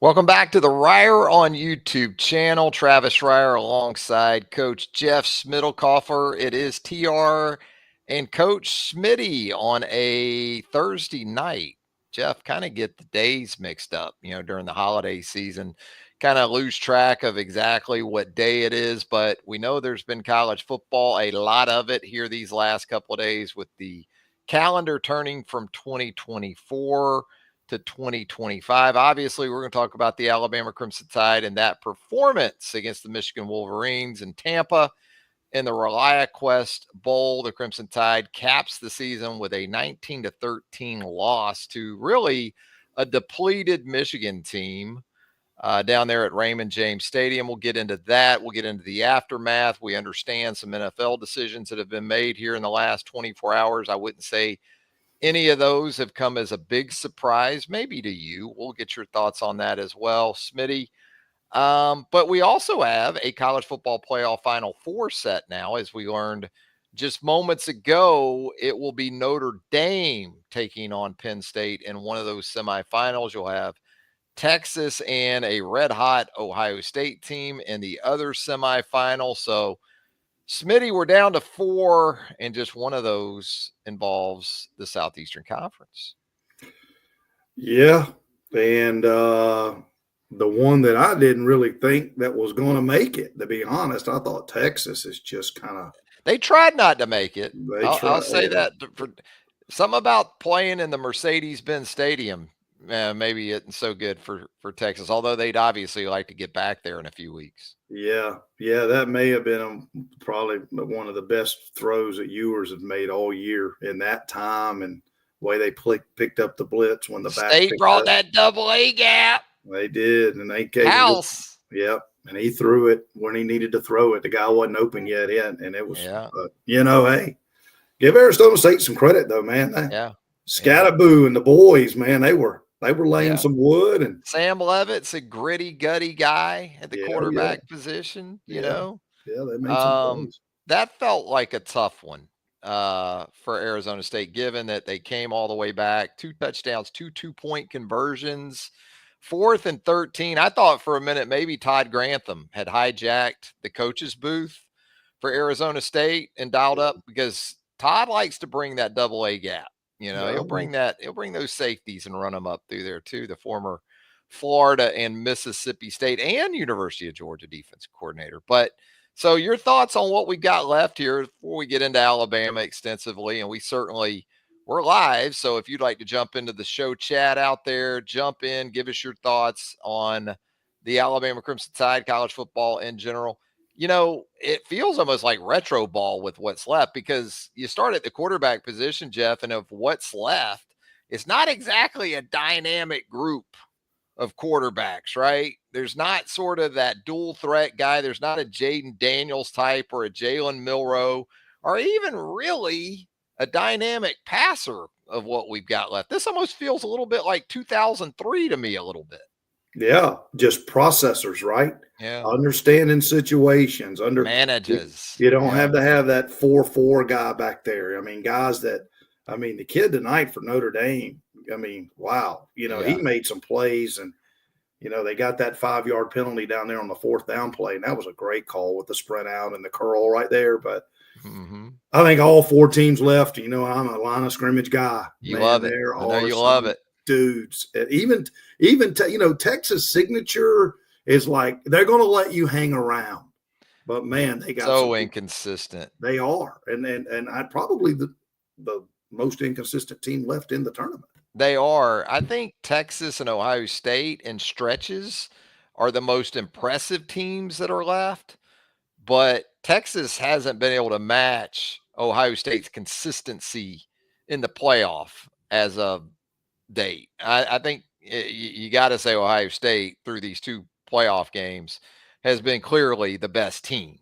Welcome back to the Reier on YouTube channel. Travis Reier alongside Coach Jeff Schmidlkofer. It is TR and Coach Smitty on a Thursday night. Jeff, kind of get the days mixed up, during the holiday season, kind of lose track of exactly what day it is, but we know there's been college football, a lot of it here these last couple of days with the calendar turning from 2024 to 2025. Obviously, we're going to talk about the Alabama Crimson Tide and that performance against the Michigan Wolverines in Tampa in the ReliaQuest Bowl. The Crimson Tide caps the season with a 19-13 loss to really a depleted Michigan team down there at Raymond James Stadium. We'll get into that. We'll get into the aftermath. We understand some NFL decisions that have been made here in the last 24 hours. I wouldn't say any of those have come as a big surprise, maybe to you. We'll get your thoughts on that as well, Smitty. But we also have a college football playoff Final Four set now, as we learned just moments ago. It will be Notre Dame taking on Penn State in one of those semifinals. You'll have Texas and a red-hot Ohio State team in the other semifinal. So, Smitty, we're down to 4, and just one of those involves the Southeastern Conference. Yeah, and the one that I didn't really think that was going to make it, to be honest, I thought Texas is just kind of. They tried not to make it. I'll say Yeah. that. For something about playing in the Mercedes-Benz Stadium maybe isn't so good for Texas, although they'd obviously like to get back there in a few weeks. Yeah, that may have been probably one of the best throws that Ewers have made all year in that time, and the way they picked up the blitz when the back State brought that double A gap. They did, and they came. House. Yep, and he threw it when he needed to throw it. The guy wasn't open yet, and it was. Yeah. Hey, give Arizona State some credit though, man. Scatterboo and the boys, man, they were laying some wood. And Sam Levitt's a gritty, gutty guy at the quarterback position. You know. Yeah, they made some plays. That felt like a tough one for Arizona State, given that they came all the way back, 2 touchdowns, 2 2-point conversions, 4th and 13. I thought for a minute maybe Todd Grantham had hijacked the coach's booth for Arizona State and dialed up, because Todd likes to bring that double A gap. He'll bring those safeties and run them up through there too. The former Florida and Mississippi State and University of Georgia defensive coordinator. But so your thoughts on what we got left here before we get into Alabama extensively, and we're live. So if you'd like to jump into the show chat out there, jump in, give us your thoughts on the Alabama Crimson Tide, college football in general. It feels almost like retro ball with what's left, because you start at the quarterback position, Jeff, and of what's left, it's not exactly a dynamic group of quarterbacks, right? There's not sort of that dual threat guy. There's not a Jaden Daniels type or a Jalen Milroe, or even really a dynamic passer of what we've got left. This almost feels a little bit like 2003 to me, a little bit. Yeah, just processors, right? Yeah. Understanding situations, manages. You don't have to have that 4-4 guy back there. I mean, guys the kid tonight for Notre Dame, wow. He made some plays, and, they got that 5-yard penalty down there on the 4th down play, and that was a great call with the sprint out and the curl right there. But I think all 4 teams left. I'm a line of scrimmage guy. Love it. I know you love it. Dudes, even Texas signature is like they're going to let you hang around, but man, they got so inconsistent. They are, and I probably the most inconsistent team left in the tournament. They are. I think Texas and Ohio State in stretches are the most impressive teams that are left, but Texas hasn't been able to match Ohio State's consistency in the playoff as of date. I think you got to say Ohio State through these 2 playoff games has been clearly the best team.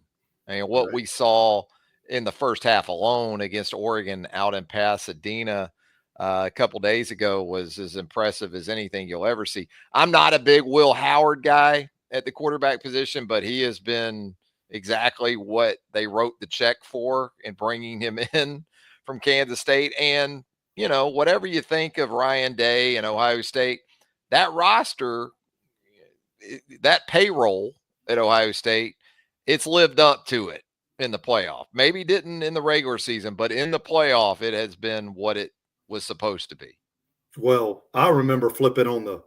What we saw in the first half alone against Oregon out in Pasadena a couple days ago was as impressive as anything you'll ever see. I'm not a big Will Howard guy at the quarterback position, but he has been exactly what they wrote the check for in bringing him in from Kansas State. And whatever you think of Ryan Day and Ohio State, that roster, that payroll at Ohio State, it's lived up to it in the playoff. Maybe didn't in the regular season, but in the playoff, it has been what it was supposed to be. Well, I remember flipping on the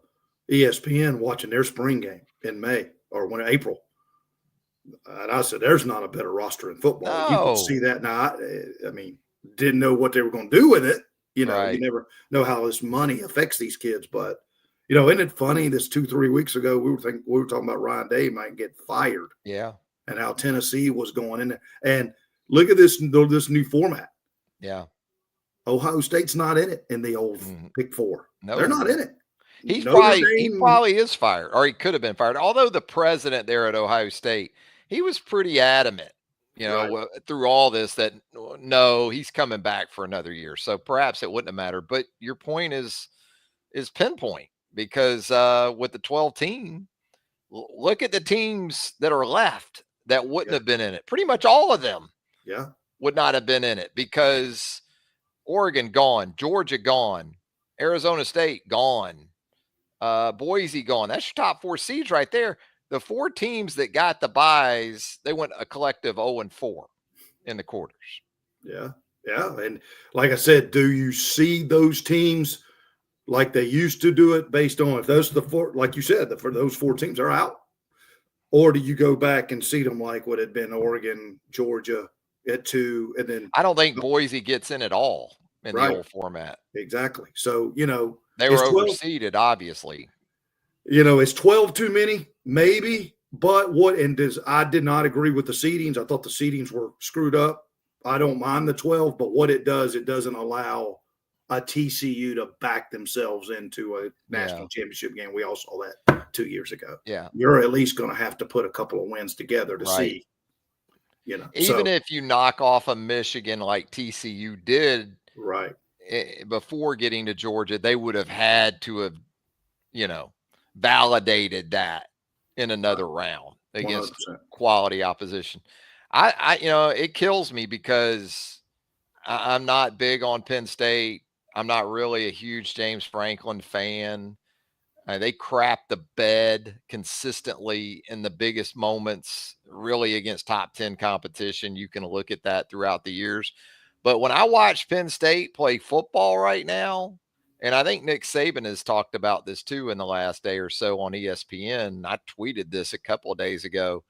ESPN watching their spring game in May or April. And I said, there's not a better roster in football. No. You can see that now. I mean, didn't know what they were going to do with it. You know, You never know how this money affects these kids. But, isn't it funny? This 2-3 weeks ago, we were talking about Ryan Day might get fired. Yeah. And how Tennessee was going in there. And look at this new format. Yeah. Ohio State's not in it in the old Pick 4. No. They're not in it. He probably is fired, or he could have been fired. Although the president there at Ohio State, he was pretty adamant, through all this that no, he's coming back for another year. So perhaps it wouldn't have mattered. But your point is pinpoint, because with the 12 team, look at the teams that are left that wouldn't have been in it. Pretty much all of them would not have been in it, because Oregon gone, Georgia gone, Arizona State gone, Boise gone. That's your top 4 seeds right there. The 4 teams that got the buys, they went a collective 0-4 in the quarters. Yeah. Yeah. And like I said, do you see those teams like they used to do it based on if those are the 4, like you said, for those 4 teams are out? Or do you go back and see them like what had been Oregon, Georgia at 2, and then I don't think Boise gets in at all in the old format. Exactly. So, they were overseeded, obviously. Is 12 too many? Maybe. But I did not agree with the seedings. I thought the seedings were screwed up. I don't mind the 12, but what it does, it doesn't allow a TCU to back themselves into a national championship game. We all saw that 2 years ago. Yeah. You're at least going to have to put a couple of wins together to see. Even if you knock off a Michigan like TCU did before getting to Georgia, they would have had to have, validated that in another round against 100%. Quality opposition. It kills me because I'm not big on Penn State. I'm not really a huge James Franklin fan. They crap the bed consistently in the biggest moments, really against top 10 competition. You can look at that throughout the years. But when I watch Penn State play football right now, and I think Nick Saban has talked about this too in the last day or so on ESPN. I tweeted this a couple of days ago.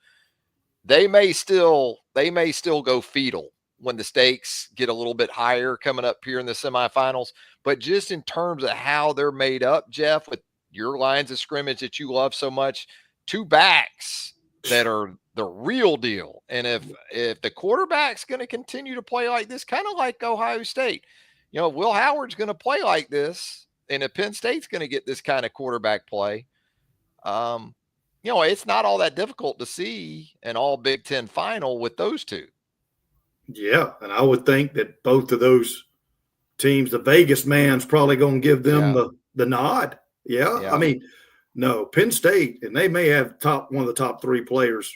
They may still go fetal when the stakes get a little bit higher coming up here in the semifinals. But just in terms of how they're made up, Jeff, with your lines of scrimmage that you love so much, 2 backs that are the real deal. And if the quarterback's going to continue to play like this, kind of like Ohio State, Will Howard's going to play like this, and if Penn State's going to get this kind of quarterback play, it's not all that difficult to see an all Big Ten final with those 2. Yeah, and I would think that both of those teams, the Vegas man's probably going to give them the nod. Yeah. I mean, no, Penn State, and they may have one of the top 3 players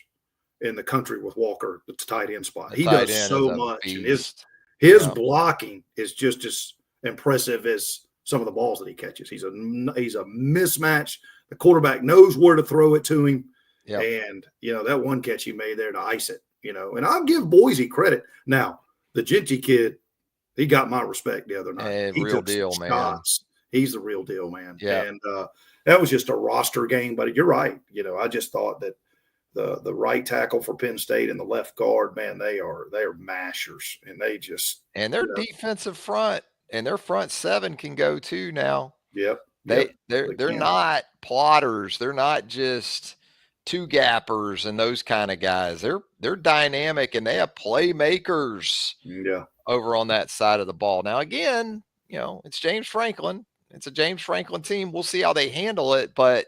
in the country with Walker, the tight end spot. He does so much. And his blocking is just as impressive as some of the balls that he catches. He's a mismatch. The quarterback knows where to throw it to him. Yep. And, that one catch he made there to ice it, and I'll give Boise credit. Now, the Genty kid, he got my respect the other night. He real deal, man. He's the real deal, man. Yeah. And that was just a roster game. But you're right. I just thought that the right tackle for Penn State and the left guard, man, they are mashers, and they just their defensive front and their front 7 can go too now. Yep. They're not plotters. They're not just 2 gappers and those kind of guys. They're dynamic, and they have playmakers over on that side of the ball. Now, again, it's James Franklin. It's a James Franklin team. We'll see how they handle it. But,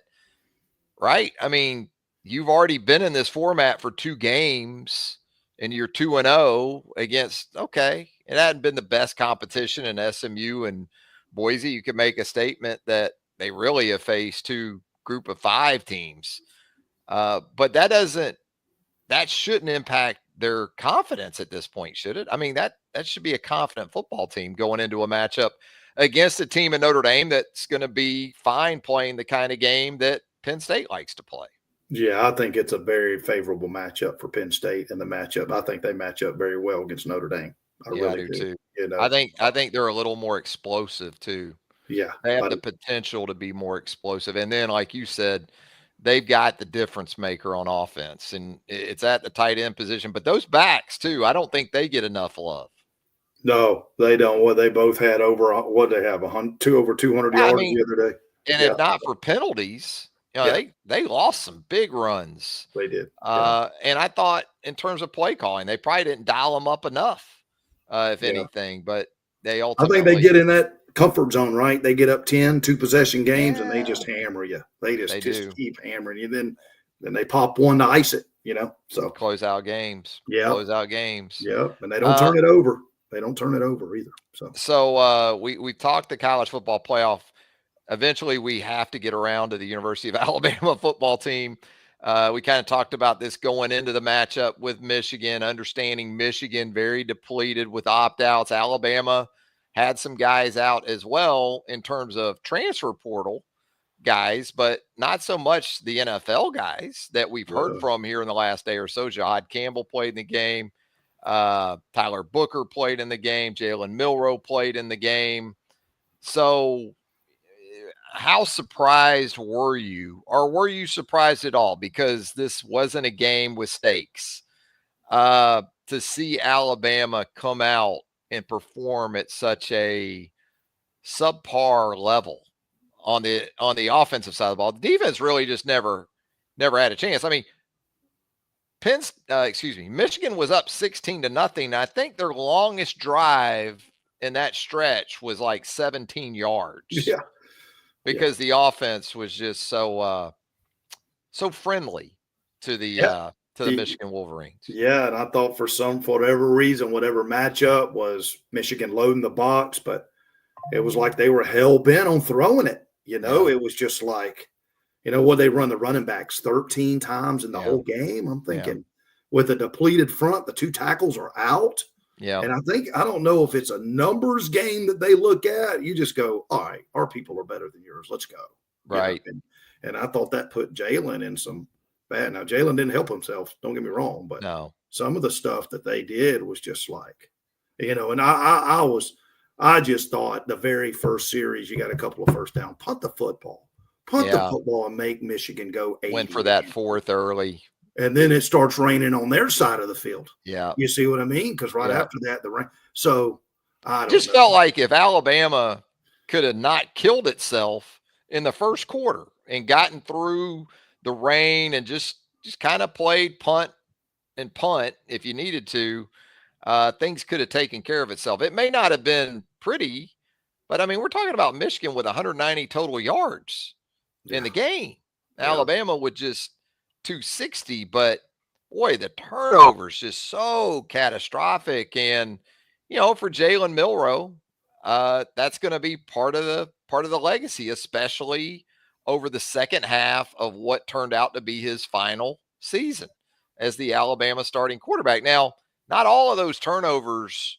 I mean, you've already been in this format for 2 games, and you're 2-0 against, it hadn't been the best competition in SMU and Boise. You could make a statement that they really have faced 2 group of 5 teams. But that shouldn't impact their confidence at this point, should it? I mean, that should be a confident football team going into a matchup against a team in Notre Dame that's going to be fine playing the kind of game that Penn State likes to play. Yeah, I think it's a very favorable matchup for Penn State, and the matchup, I think they match up very well against Notre Dame. I Yeah, I really do do. too. You know, I think they're a little more explosive too. yeah, They have the potential to be more explosive. And then, like you said, they've got the difference maker on offense, and it's at the tight end position. But those backs too, I don't think they get enough love. no, they don't. Well, they both had over what they have over 200 I yards mean, the other day. and Yeah, if not for penalties, yeah, they lost some big runs. they did. Yeah, And I thought in terms of play calling, they probably didn't dial them up enough, if yeah. anything. But they I think they ultimately, get in that comfort zone, right? They get up 10, 2-possession games, and they yeah, just hammer you. They they just do keep hammering you. Then they pop one to ice it. So close out games, yeah, close out games. yeah, and they don't Uh, turn it over. They don't turn it over either. so we talked the college football playoff. Eventually, we have to get around to the University of Alabama football team. We kind of talked about this going into the matchup with Michigan, understanding Michigan very depleted with opt-outs. Alabama had some guys out as well in terms of transfer portal guys, but not so much the NFL guys that we've heard Yeah. from here in the last day or so. Jahad Campbell played in the game. Tyler Booker played in the game. Jalen Milroe played in the game. So how surprised were you, or were you surprised at all? Because this wasn't a game with stakes. To see Alabama come out and perform at such a subpar level on the offensive side of the ball, the defense really just never had a chance. I mean, Michigan was up 16-0. I think their longest drive in that stretch was like 17 yards. Yeah. Because the offense was just so friendly to the Michigan Wolverines. Yeah, and I thought for whatever reason, whatever matchup was Michigan loading the box, but it was like they were hell bent on throwing it. Yeah. It was just like, what they run the running backs 13 times in the whole game. I'm thinking with a depleted front, the two tackles are out. Yeah. And I don't know if it's a numbers game that they look at. You just go, all right, our people are better than yours. Let's go. Right. And I thought that put Jalen in some bad. Now, Jalen didn't help himself. Don't get me wrong. But some of the stuff that they did was just like, and I just thought the very first series, you got a couple of first down, punt the football and make Michigan go 80. Went for that fourth early. And then it starts raining on their side of the field. Yeah. You see what I mean? Because after that, the rain. So I don't know. Felt like if Alabama could have not killed itself in the first quarter and gotten through the rain and just kind of played punt if you needed to, things could have taken care of itself. It may not have been pretty, but I mean, we're talking about Michigan with 190 total yards in the game. Alabama with just 260, but boy, the turnovers just so catastrophic. And for Jalen Milroe, that's going to be part of the legacy, especially over the second half of what turned out to be his final season as the Alabama starting quarterback. Now, not all of those turnovers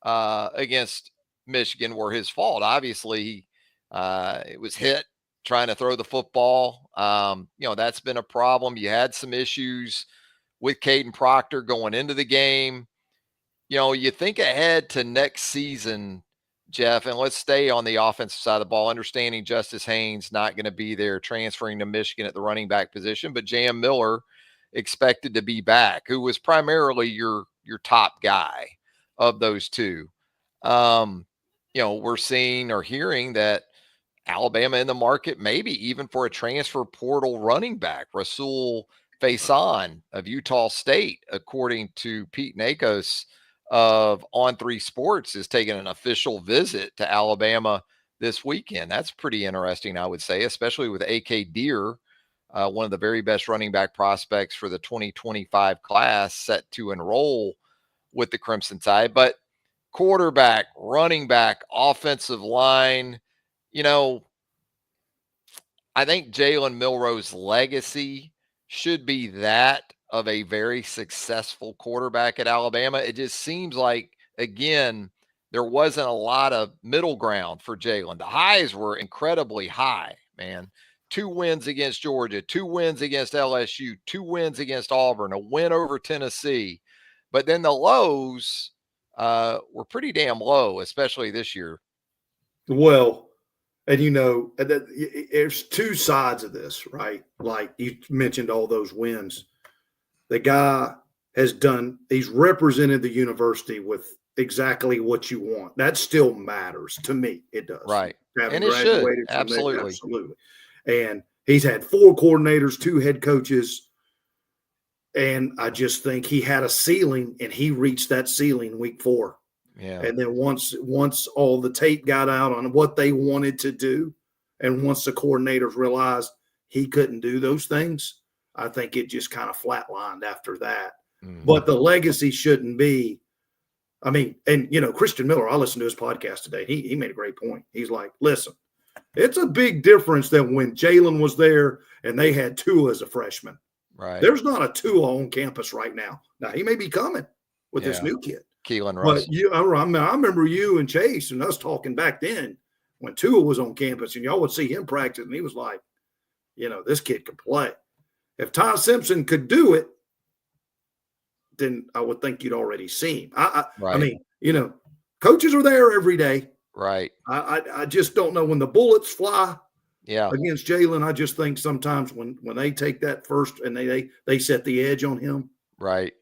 against Michigan were his fault. Obviously, it was hit trying to throw the football. That's been a problem. You had some issues with Caden Proctor going into the game. You think ahead to next season, Jeff, and let's stay on the offensive side of the ball, understanding Justice Haynes not going to be there, transferring to Michigan at the running back position, but Jam Miller expected to be back, who was primarily your top guy of those two. We're seeing or hearing that Alabama in the market, maybe even for a transfer portal running back, Rasul Faison of Utah State, according to Pete Nakos of On3 Sports, is taking an official visit to Alabama this weekend. That's pretty interesting, I would say, especially with A.K. Deer, one of the very best running back prospects for the 2025 class, set to enroll with the Crimson Tide. But quarterback, running back, offensive line, I think Jalen Milroe's legacy should be that of a very successful quarterback at Alabama. It just seems like, again, there wasn't a lot of middle ground for Jalen. The highs were incredibly high, man. 2 wins against Georgia, 2 wins against LSU, 2 wins against Auburn, a win over Tennessee. But then the lows were pretty damn low, especially this year. Well, and there's two sides of this, right? Like you mentioned all those wins. The guy he's represented the university with exactly what you want. That still matters to me. It does. Right. Having And it should. graduated from Absolutely. it, absolutely. And he's had 4 coordinators, 2 head coaches. And I just think he had a ceiling, and he reached that ceiling week 4. Yeah. And then once all the tape got out on what they wanted to do, and once the coordinators realized he couldn't do those things, I think it just kind of flatlined after that. Mm-hmm. But the legacy shouldn't be. I mean, and Christian Miller, I listened to his podcast today. He made a great point. He's like, listen, it's a big difference than when Jalen was there and they had Tua as a freshman. Right. There's not a Tua on campus right now. Now he may be coming with this new kid. Keelan Russell. But I remember you and Chase and us talking back then when Tua was on campus, and y'all would see him practice, and he was like, this kid can play. If Ty Simpson could do it, then I would think you'd already see him. Right. I mean, coaches are there every day. Right. I just don't know when the bullets fly against Jalen. I just think sometimes when they take that first and they set the edge on him. Right.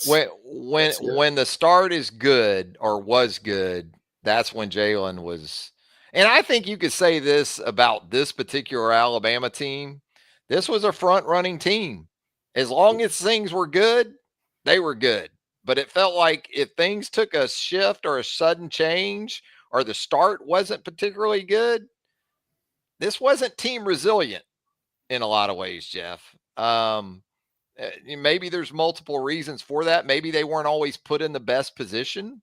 When the start is good or was good, that's when Jalen was. And I think you could say this about this particular Alabama team. This was a front-running team. As long as things were good, they were good. But it felt like if things took a shift or a sudden change or the start wasn't particularly good, this wasn't team resilient in a lot of ways, Jeff. Maybe there's multiple reasons for that. Maybe they weren't always put in the best position.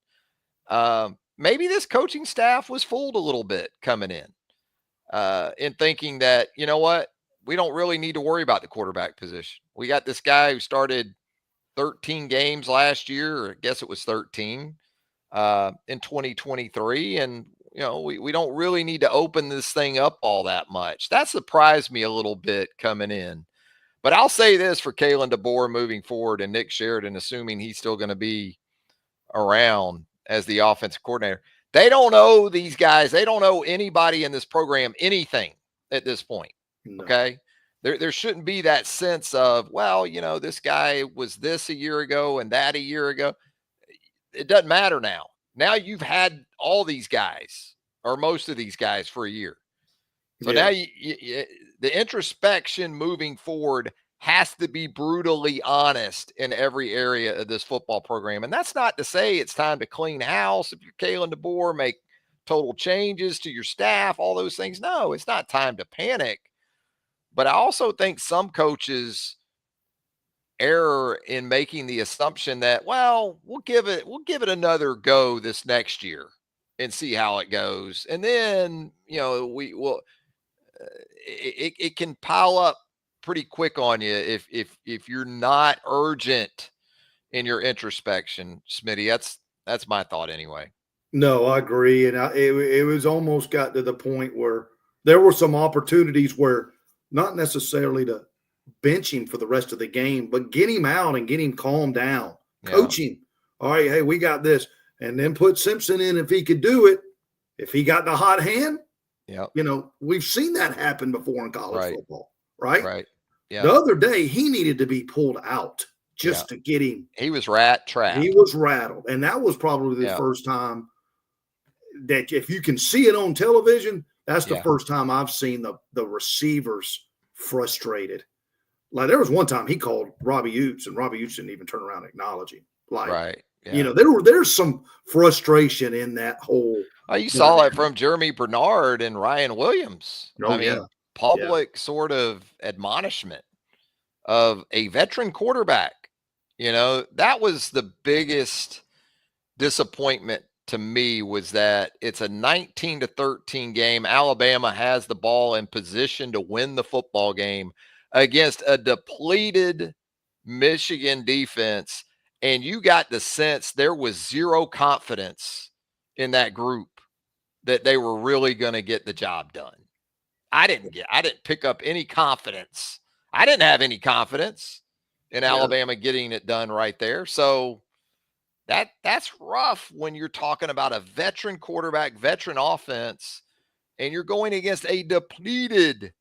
Maybe this coaching staff was fooled a little bit coming in thinking that, you know what, we don't really need to worry about the quarterback position. We got this guy who started 13 games last year, or I guess it was 13 in 2023. And, we don't really need to open this thing up all that much. That surprised me a little bit coming in. But I'll say this for Kalen DeBoer moving forward and Nick Sheridan, assuming he's still going to be around as the offensive coordinator. They don't owe these guys. They don't owe anybody in this program anything at this point. No. Okay. There shouldn't be that sense of, well, this guy was this a year ago and that a year ago. It doesn't matter now. Now you've had all these guys or most of these guys for a year. So now the introspection moving forward has to be brutally honest in every area of this football program. And that's not to say it's time to clean house. If you're Kalen DeBoer, make total changes to your staff, all those things. No, it's not time to panic. But I also think some coaches err in making the assumption that, well, we'll give it another go this next year and see how it goes. And then, we will, it can pile up pretty quick on you if you're not urgent in your introspection, Smitty. That's my thought anyway. No, I agree. And it was almost got to the point where there were some opportunities where not necessarily to bench him for the rest of the game, but get him out and get him calmed down, coach him. All right, hey, we got this. And then put Simpson in if he could do it. If he got the hot hand, we've seen that happen before in college football, right? Right. Yeah. The other day, he needed to be pulled out just to get him. He was trapped. He was rattled. And that was probably the first time that if you can see it on television, that's the first time I've seen the receivers frustrated. Like there was one time he called Robbie Utes, and Robbie Utes didn't even turn around and acknowledge him. Like, there's some frustration in that whole. Oh, you saw it from Jeremy Bernard and Ryan Williams. Public sort of admonishment of a veteran quarterback. That was the biggest disappointment to me, was that it's a 19-13 game. Alabama has the ball in position to win the football game against a depleted Michigan defense. And you got the sense there was zero confidence in that group that they were really going to get the job done. I didn't pick up any confidence. I didn't have any confidence in Alabama getting it done right there. So that's rough when you're talking about a veteran quarterback, veteran offense, and you're going against a depleted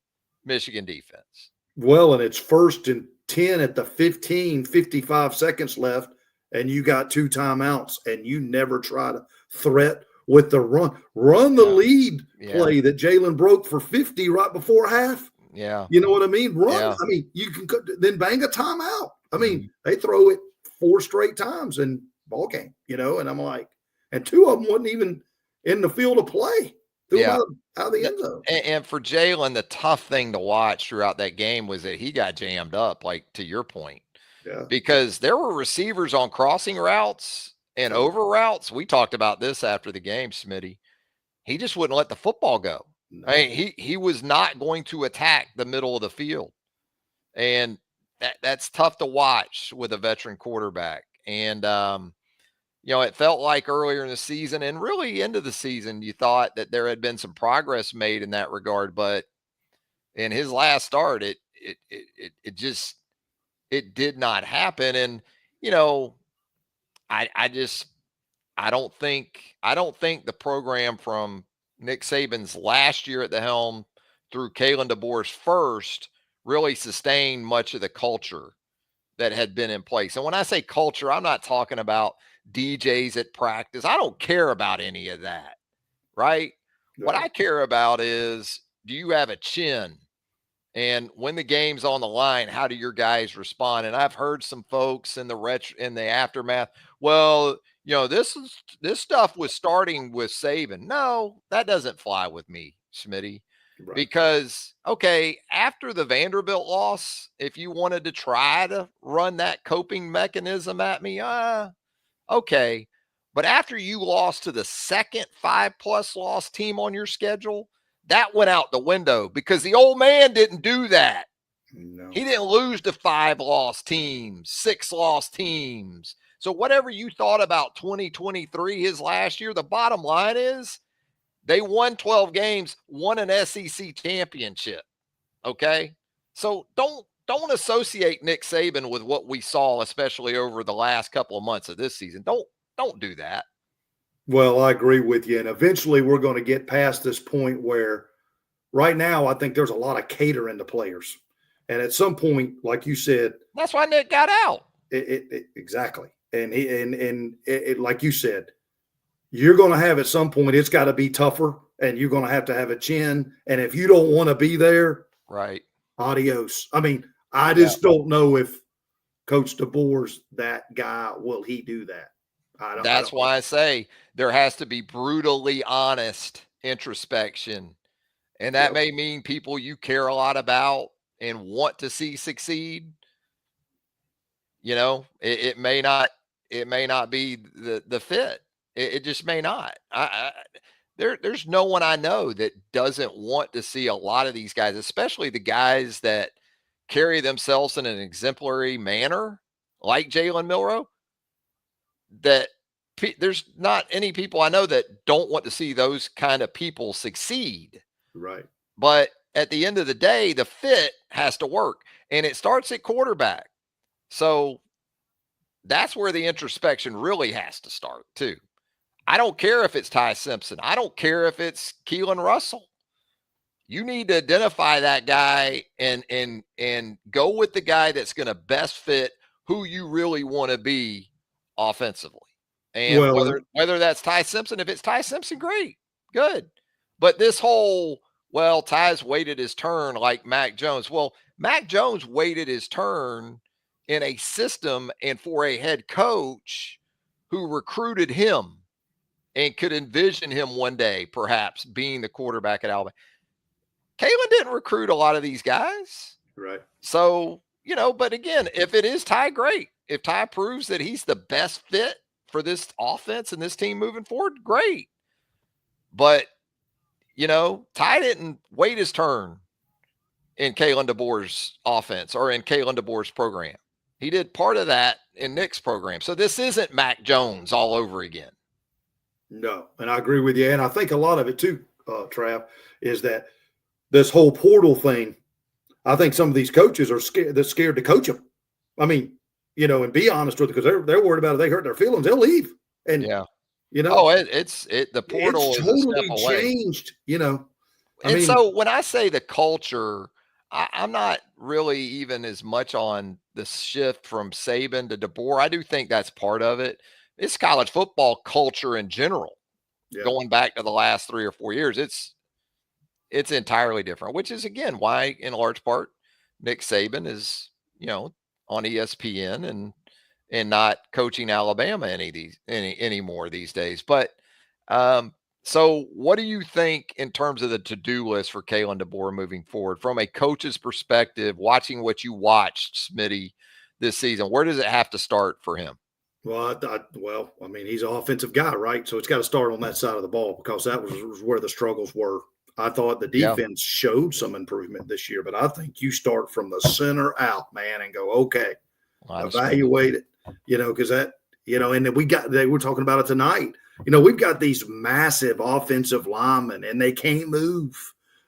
Michigan defense. Well, and it's 1st and 10 at the 15, 55 seconds left, and you got 2 timeouts, and you never try to threat with the run the lead play that Jalen broke for 50 right before half. Yeah. You know what I mean? Run. Yeah. I mean, you can then bang a timeout. I mean, they throw it 4 straight times in ball game, and I'm like, and 2 of them wasn't even in the field of play. Out of the end zone. And for Jalen, the tough thing to watch throughout that game was that he got jammed up, like to your point. Yeah. Because there were receivers on crossing routes and over routes. We talked about this after the game, Smitty. He just wouldn't let the football go. No. I mean, he was not going to attack the middle of the field. And that's tough to watch with a veteran quarterback. And it felt like earlier in the season and really into the season, you thought that there had been some progress made in that regard. But in his last start, it did not happen. And, I don't think the program from Nick Saban's last year at the helm through Kalen DeBoer's first really sustained much of the culture that had been in place. And when I say culture, I'm not talking about DJs at practice. I don't care about any of that, right? What I care about is, do you have a chin? And when the game's on the line, how do your guys respond? And I've heard some folks in the aftermath, well, this stuff was starting with Saban. No, that doesn't fly with me, Smitty. Right. Because, okay, after the Vanderbilt loss, if you wanted to try to run that coping mechanism at me, okay. But after you lost to the second 5+ loss team on your schedule, that went out the window because the old man didn't do that. No. He didn't lose to 5-loss teams, 6-loss teams. So whatever you thought about 2023, his last year, the bottom line is they won 12 games, won an SEC championship. Okay? So don't associate Nick Saban with what we saw, especially over the last couple of months of this season. Don't do that. Well, I agree with you. And eventually we're going to get past this point where right now I think there's a lot of catering to players. And at some point, like you said, that's why Nick got out. Exactly. And like you said, you're going to have at some point, it's got to be tougher and you're going to have a chin. And if you don't want to be there, right, adios. I mean, I just don't know if Coach DeBoer's that guy. Will he do that? That's why I say there has to be brutally honest introspection. And that may mean people you care a lot about and want to see succeed. It may not be the fit. It just may not. There's no one I know that doesn't want to see a lot of these guys, especially the guys that carry themselves in an exemplary manner, like Jalen Milroe, that there's not any people I know that don't want to see those kind of people succeed. Right. But at the end of the day, the fit has to work, and it starts at quarterback. So that's where the introspection really has to start too. I don't care if it's Ty Simpson. I don't care if it's Keelan Russell. You need to identify that guy and go with the guy that's going to best fit who you really want to be offensively. And whether that's Ty Simpson, if it's Ty Simpson, great, good. But this whole, Ty's waited his turn like Mac Jones. Well, Mac Jones waited his turn in a system and for a head coach who recruited him and could envision him one day perhaps being the quarterback at Alabama. Kalen didn't recruit a lot of these guys. Right. So, but again, if it is Ty, great. If Ty proves that he's the best fit for this offense and this team moving forward, great. But, Ty didn't wait his turn in Kalen DeBoer's offense or in Kalen DeBoer's program. He did part of that in Nick's program. So this isn't Mac Jones all over again. No, and I agree with you. And I think a lot of it too, Trav, is that this whole portal thing, I think some of these coaches are scared. They're scared to coach them. I mean, and be honest with it, because they're worried about it. They hurt their feelings. They'll leave. And Yeah. the portal it's is a step totally away. changed. So when I say the culture, I'm not really even as much on the shift from Saban to DeBoer. I do think that's part of it. It's college football culture in general. Yeah. Going back to the last 3 or 4 years, it's entirely different, which is again why, in large part, Nick Saban is on ESPN and not coaching Alabama anymore these days. But so what do you think in terms of the to-do list for Kalen DeBoer moving forward from a coach's perspective, watching what you watched, Smitty, this season? Where does it have to start for him? Well, I mean, he's an offensive guy, right? So it's got to start on that side of the ball, because that was where the struggles were. I thought the defense showed some improvement this year, but I think you start from the center out, man, and go, okay, evaluate it, because that, and then they were talking about it tonight. We've got these massive offensive linemen, and they can't move.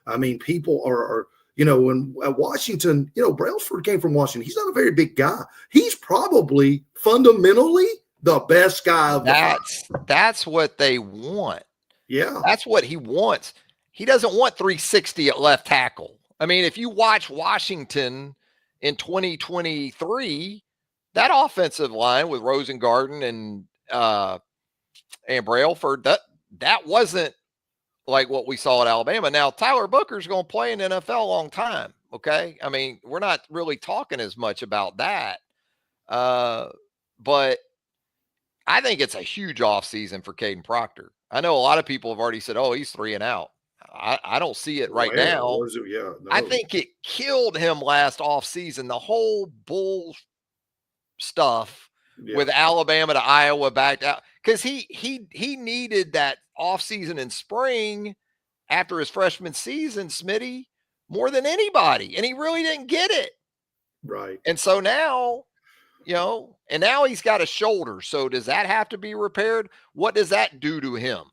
I mean, people are when Washington, Brailsford came from Washington. He's not a very big guy. He's probably fundamentally the best guy of that's what they want. Yeah. That's what he wants. He doesn't want 360 at left tackle. I mean, if you watch Washington in 2023, that offensive line with Rosengarten and Brailford, that wasn't like what we saw at Alabama. Now, Tyler Booker's going to play in the NFL a long time, okay? I mean, we're not really talking as much about that. But I think it's a huge offseason for Caden Proctor. I know a lot of people have already said, oh, he's 3 and out. I don't see it right now. Yeah, no. I think it killed him last offseason, the whole bull stuff with Alabama to Iowa back out, because he needed that offseason in spring after his freshman season, Smitty, more than anybody, and he really didn't get it. Right. And so now, and now he's got a shoulder. So does that have to be repaired? What does that do to him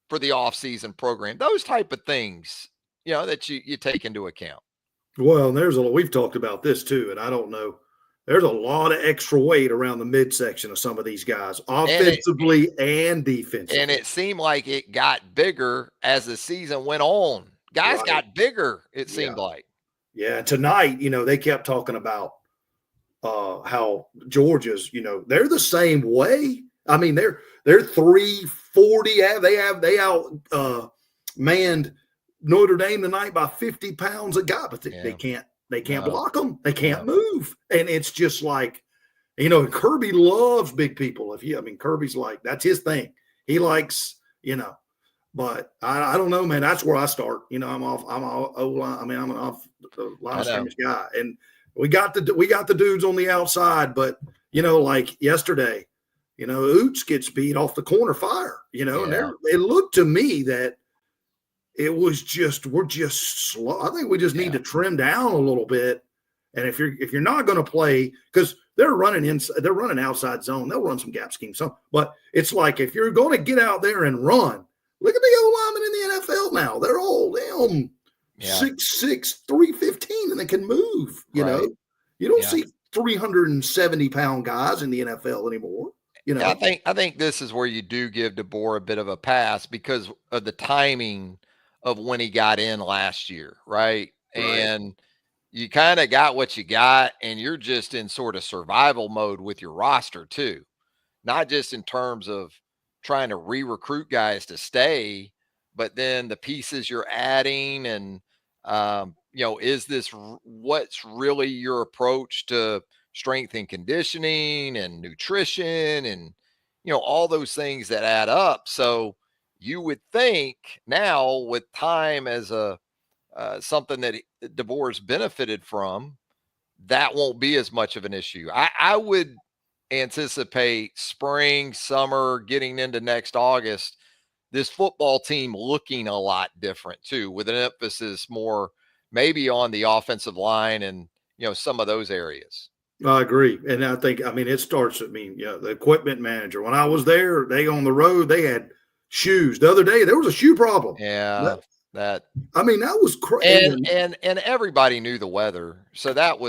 for the offseason program? Those type of things, that you take into account. Well, we've talked about this too, and I don't know. There's a lot of extra weight around the midsection of some of these guys, offensively and defensively. And it seemed like it got bigger as the season went on. Guys got bigger, it seemed like. Yeah, tonight, they kept talking about how Georgia's, they're the same way. I mean, they're 340. They out manned Notre Dame tonight by 50 pounds a guy, but they can't block them. They can't move. And it's just like, Kirby loves big people. Kirby's like, that's his thing. He likes, but I don't know, man. That's where I start. I'm an off the line scrimmage guy. And we got the dudes on the outside, but like yesterday, Oots gets beat off the corner fire, and it looked to me that it was we're just slow. I think we just need to trim down a little bit. And if you're not going to play, because they're running outside zone, they'll run some gap scheme. But it's like, if you're going to get out there and run, look at the O linemen in the NFL now. They're all 6'6", 315, and they can move. You know, you don't see 370-pound guys in the NFL anymore. I think this is where you do give DeBoer a bit of a pass because of the timing of when he got in last year, right? And you kind of got what you got, and you're just in sort of survival mode with your roster too, not just in terms of trying to re-recruit guys to stay, but then the pieces you're adding and, is this what's really your approach to strength and conditioning and nutrition and, all those things that add up. So you would think now with time as something that DeBoer's benefited from, that won't be as much of an issue. I would anticipate spring, summer, getting into next August, this football team looking a lot different too, with an emphasis more maybe on the offensive line and, some of those areas. I agree. And I think, it starts, the equipment manager, when I was there, they on the road, they had shoes. The other day, there was a shoe problem. Yeah. That I mean, that was crazy. and everybody knew the weather, so that's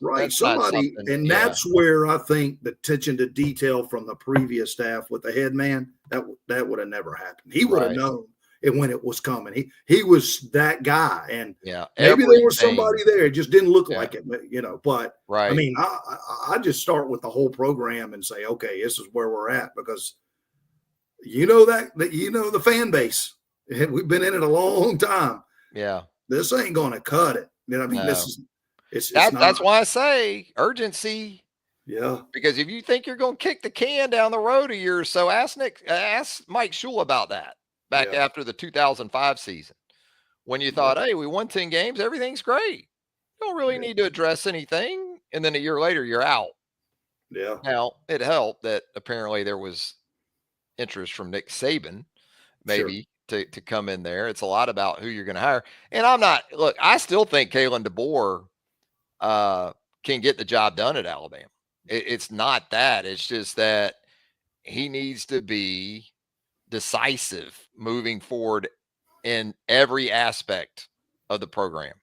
Right. not Somebody, something. and Yeah, that's where I think the attention to detail from the previous staff with the head man, that would have never happened. He would have right. known it when it was coming. He was that guy. And Yeah, maybe there was everything. somebody there. It just didn't look Yeah, like it, but I right. mean, I just start with the whole program and say, okay, this is where we're at, because that the fan base. We've been in it a long time. Yeah. This ain't going to cut it. I mean, No. it's not. That's why I say urgency. Yeah. Because if you think you're going to kick the can down the road a year or so, ask Mike Shule about that back Yeah. after the 2005 season, when you thought, hey, we won 10 games, everything's great. You don't really need to address anything. And then a year later, you're out. Yeah. Now, it helped that apparently there was interest from Nick Saban, maybe to come in there. It's a lot about who you're going to hire. And I still think Kalen DeBoer can get the job done at Alabama. It's not that. It's just that he needs to be decisive moving forward in every aspect of the program.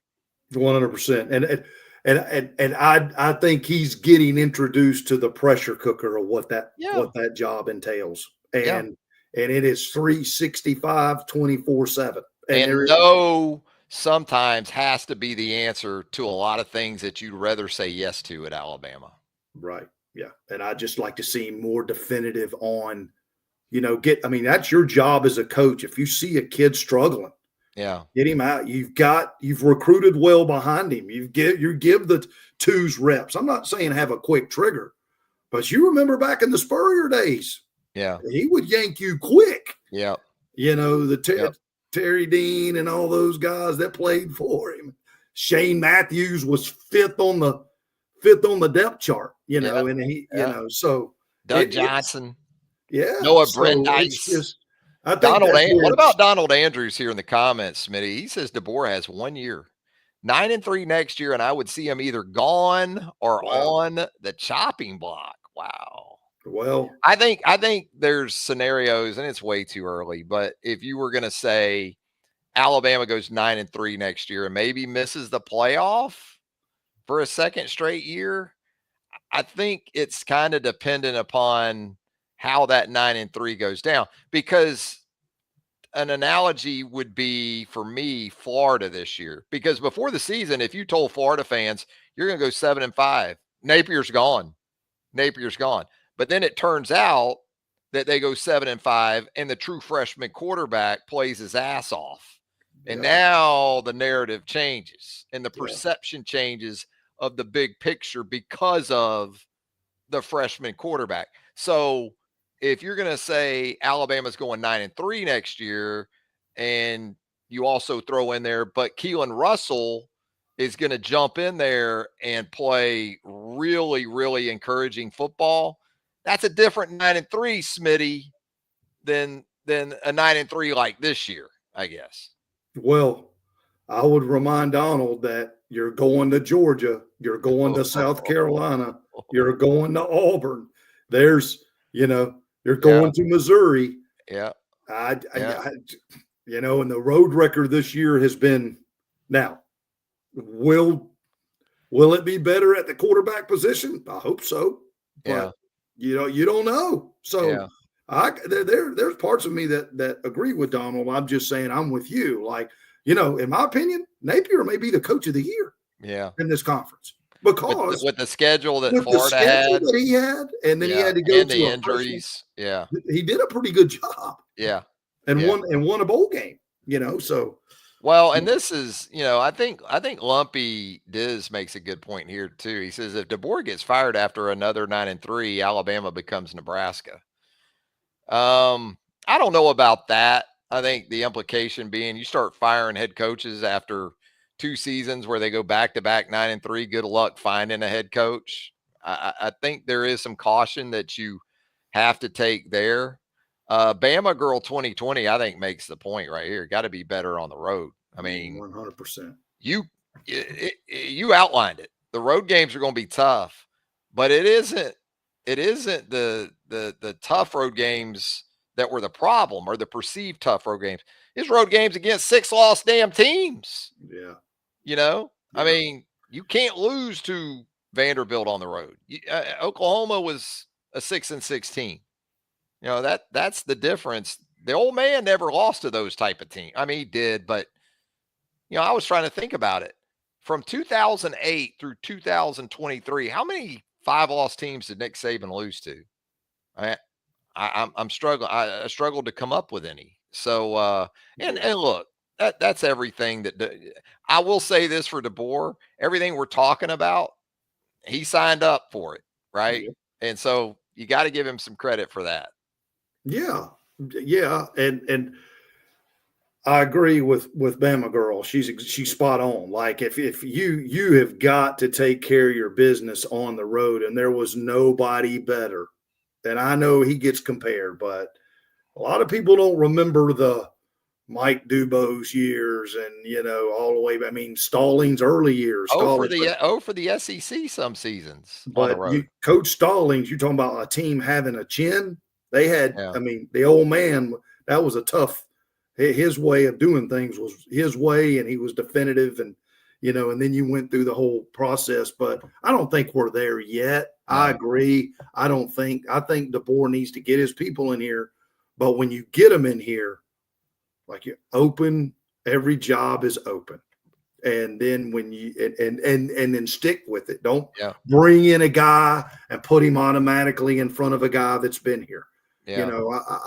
100%. And I think he's getting introduced to the pressure cooker of what that job entails. And it is 365, 24/7. And sometimes has to be the answer to a lot of things that you'd rather say yes to at Alabama. Right. Yeah. And I just like to see more definitive on, that's your job as a coach. If you see a kid struggling, get him out. You've recruited well behind him. You give the twos reps. I'm not saying have a quick trigger, but you remember back in the Spurrier days. Yeah. He would yank you quick. Yeah. Terry Dean and all those guys that played for him. Shane Matthews was fifth on the depth chart, and he, so Doug Johnson. Noah Brandeis. What about Donald Andrews here in the comments, Smitty? He says DeBoer has 1 year, 9-3 next year, and I would see him either gone or on the chopping block. Wow. Well, I think there's scenarios, and it's way too early, but if you were going to say Alabama goes 9-3 next year and maybe misses the playoff for a second straight year, I think it's kind of dependent upon how that 9-3 goes down, because an analogy would be for me, Florida this year, because before the season, if you told Florida fans you're going to go 7-5, Napier's gone. But then it turns out that they go 7-5 and the true freshman quarterback plays his ass off. And now the narrative changes and the perception changes of the big picture because of the freshman quarterback. So if you're going to say Alabama's going 9-3 next year, and you also throw in there, but Keelan Russell is going to jump in there and play really, really encouraging football, that's a different 9-3, Smitty, than a 9-3 like this year, I guess. Well, I would remind Donald that you're going to Georgia, you're going to South Carolina, you're going to Auburn. There's, you're going to Missouri. Yeah. And the road record this year has been, now, will it be better at the quarterback position? I hope so. But, you don't know. So there's parts of me that agree with Donald. I'm just saying I'm with you. Like, in my opinion, Napier may be the coach of the year. In this conference, because with the schedule that Florida had, that he had, and then he had to go to the injuries. He did a pretty good job. And won a bowl game. So. Well, and this is, I think Lumpy Diz makes a good point here too. He says if DeBoer gets fired after another 9-3, Alabama becomes Nebraska. I don't know about that. I think the implication being you start firing head coaches after 2 seasons where they go back-to-back 9-3. Good luck finding a head coach. I think there is some caution that you have to take there. Bama Girl 2020, I think, makes the point right here. Got to be better on the road. I mean, 100%. You outlined it. The road games are going to be tough, but it isn't the tough road games that were the problem, or the perceived tough road games. His road games against 6 lost damn teams. Yeah. Yeah. Yeah. I mean, you can't lose to Vanderbilt on the road. Oklahoma was a 6-16. That's the difference. The old man never lost to those type of teams. I mean, he did, but I was trying to think about it. From 2008 through 2023, how many 5-loss teams did Nick Saban lose to? I'm struggling. I struggled to come up with any. So, and look, that's everything I will say this for DeBoer. Everything we're talking about, he signed up for it, right? Yeah. And so you got to give him some credit for that. Yeah. And I agree with Bama girl. She's spot on. Like if you have got to take care of your business on the road, and there was nobody better. And I know he gets compared, but a lot of people don't remember the Mike Dubose years and all the way. I mean, Stallings' early years. For the SEC some seasons on the But road. Coach Stallings, you're talking about a team having a chin. They had, Yeah. I mean, the old man, that was a tough. His way of doing things was his way, and he was definitive, and and then you went through the whole process. But I don't think we're there yet. No. I agree. I think DeBoer needs to get his people in here, but when you get them in here, like you open, every job is open, and then when you and then stick with it. Don't bring in a guy and put him automatically in front of a guy that's been here. Yeah.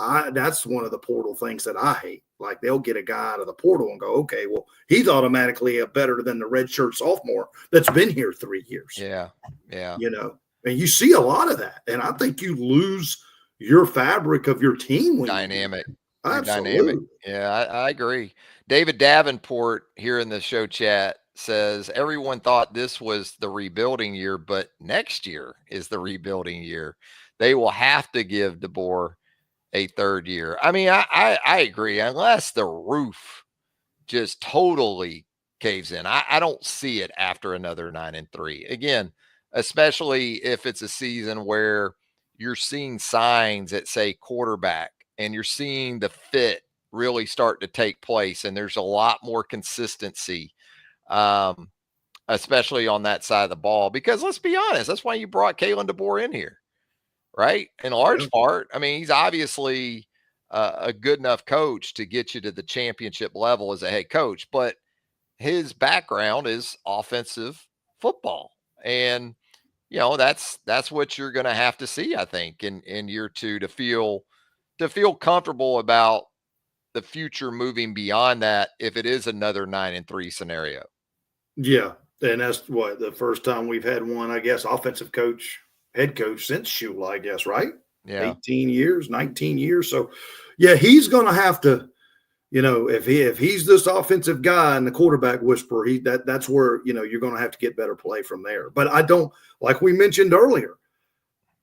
I that's one of the portal things that I hate. Like they'll get a guy out of the portal and go, okay, well, he's automatically better than the redshirt sophomore that's been here 3 years. Yeah. Yeah. And you see a lot of that. And I think you lose your fabric of your team when dynamic. Absolutely. Dynamic. Yeah, I agree. David Davenport here in the show chat says everyone thought this was the rebuilding year, but next year is the rebuilding year. They will have to give DeBoer a third year. I mean, I agree, unless the roof just totally caves in. I don't see it after another 9-3. Again, especially if it's a season where you're seeing signs that say quarterback and you're seeing the fit really start to take place, and there's a lot more consistency, especially on that side of the ball. Because let's be honest, that's why you brought Kalen DeBoer in here, right? In large part. I mean, he's obviously a good enough coach to get you to the championship level as a head coach, but his background is offensive football. And, that's what you're going to have to see, I think, in year two to feel comfortable about the future moving beyond that if it is another 9-3 scenario. Yeah. And that's what the first time we've had one, I guess, offensive coach, head coach since Shula, I guess, right? Yeah. 18 years, 19 years. So, yeah, he's going to have to, if he's this offensive guy and the quarterback whisperer, that's where, you're going to have to get better play from there. But I don't, like we mentioned earlier,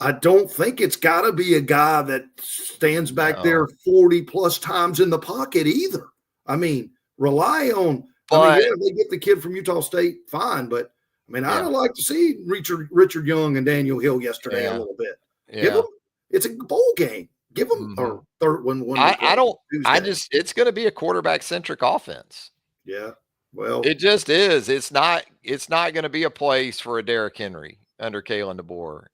I don't think it's got to be a guy that stands back there 40 plus times in the pocket either. I mean, rely on, they get the kid from Utah State, fine. But I mean, I'd like to see Richard Young and Daniel Hill yesterday a little bit. Yeah. Give them, it's a bowl game. Give them a third one. It's going to be a quarterback centric offense. Yeah. Well, it just is. It's not going to be a place for a Derrick Henry under Kalen DeBoer.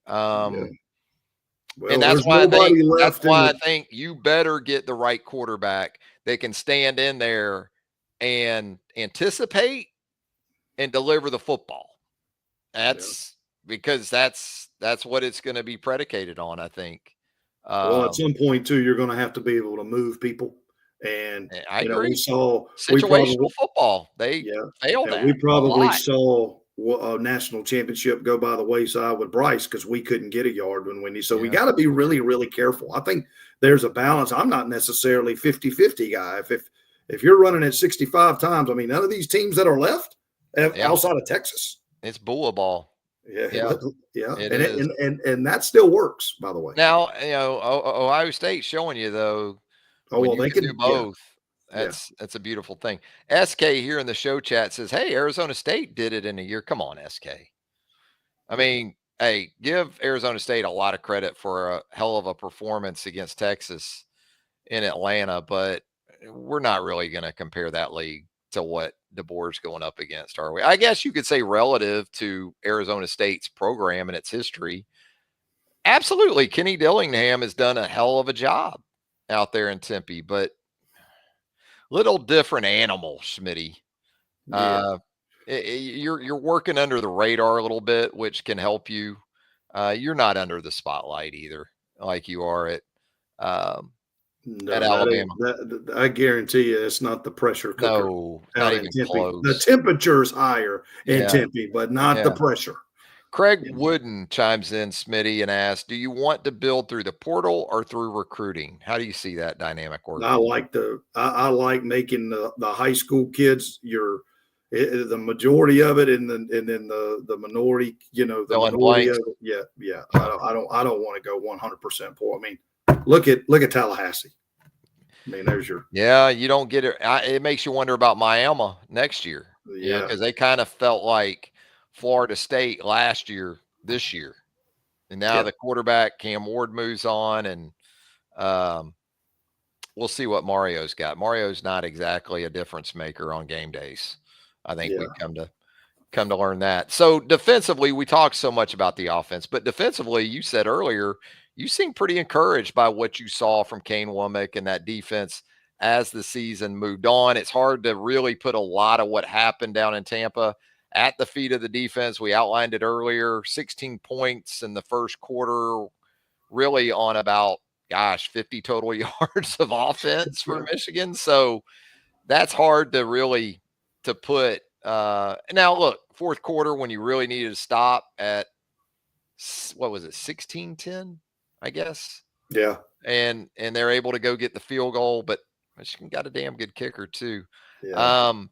Well, and that's why I think you better get the right quarterback that can stand in there and anticipate and deliver the football. Because that's what it's going to be predicated on, I think. Well, at some point too, you're going to have to be able to move people. And I agree. We saw situational football. They failed at. We probably saw a national championship go by the wayside with Bryce because we couldn't get a yard when we. So we got to be really, really careful. I think there's a balance. I'm not necessarily 50-50 guy. If you're running it 65 times, I mean, none of these teams that are left outside of Texas. It's bull ball. Yeah. And that still works, by the way. Now, Ohio State's showing you though. They can do both. That's a beautiful thing. SK here in the show chat says, "Hey, Arizona State did it in a year." Come on, SK. I mean, hey, give Arizona State a lot of credit for a hell of a performance against Texas. in Atlanta, but we're not really going to compare that league to what DeBoer's going up against, are we? I guess you could say relative to Arizona State's program and its history. Absolutely. Kenny Dillingham has done a hell of a job out there in Tempe, but little different animal, Smitty. Yeah. You're working under the radar a little bit, which can help you. You're not under the spotlight either, like you are um, at No, that Alabama. ain't that. I guarantee you, it's not the pressure cooker No, out not in even Tempe. The close. temperature's higher in Yeah, Tempe, but not the yeah. pressure. Craig You know, Wooden chimes in, Smitty, and asks, "Do you want to build through the portal or through recruiting? How do you see that dynamic I working?" like I like making the high school kids the majority of it, and then the minority, the Fill in minority of blanks. it. Yeah, yeah. I don't want to go 100% poor. I mean, look at Tallahassee. I mean, there's your Yeah, you don't get it. It makes you wonder about Miami next year, yeah, because they kind of felt like Florida State last year, this year. And now yeah, the quarterback, Cam Ward, moves on, and um, we'll see what Mario's got. Mario's not exactly a difference maker on game days. I think yeah, we've come to learn that. So defensively, we talked so much about the offense, but defensively, you said earlier, you seem pretty encouraged by what you saw from Kane Womack and that defense as the season moved on. It's hard to really put a lot of what happened down in Tampa at the feet of the defense. We outlined it earlier, 16 points in the first quarter, really on about, 50 total yards of offense for yeah, Michigan. So that's hard to really to put. Now look, fourth quarter when you really needed to stop at what was it, 16-10, I guess, yeah, and they're able to go get the field goal, but Michigan got a damn good kicker too. yeah. Um,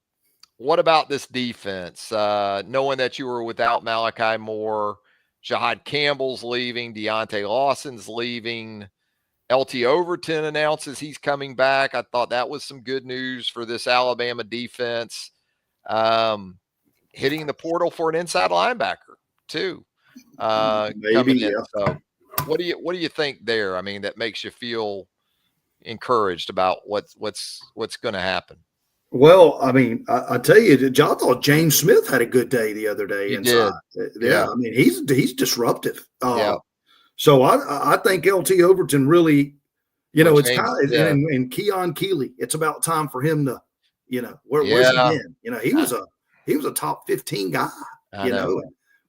what about this defense? Knowing that you were without Malachi Moore, Jahad Campbell's leaving, Deontay Lawson's leaving. LT Overton announces he's coming back. I thought that was some good news for this Alabama defense. Um, Hitting the portal for an inside linebacker too, Maybe, coming in. yeah. So, what do you think there? I mean, that makes you feel encouraged about what's going to happen. Well, I mean, I tell you, I thought James Smith had a good day the other day He inside. did, Yeah, yeah, I mean, he's disruptive. yeah. So I think LT Overton really, What it's James? kind of Yeah, and Keon Keeley. It's about time for him to, where's he yeah. been? He was a top 15 guy. I know,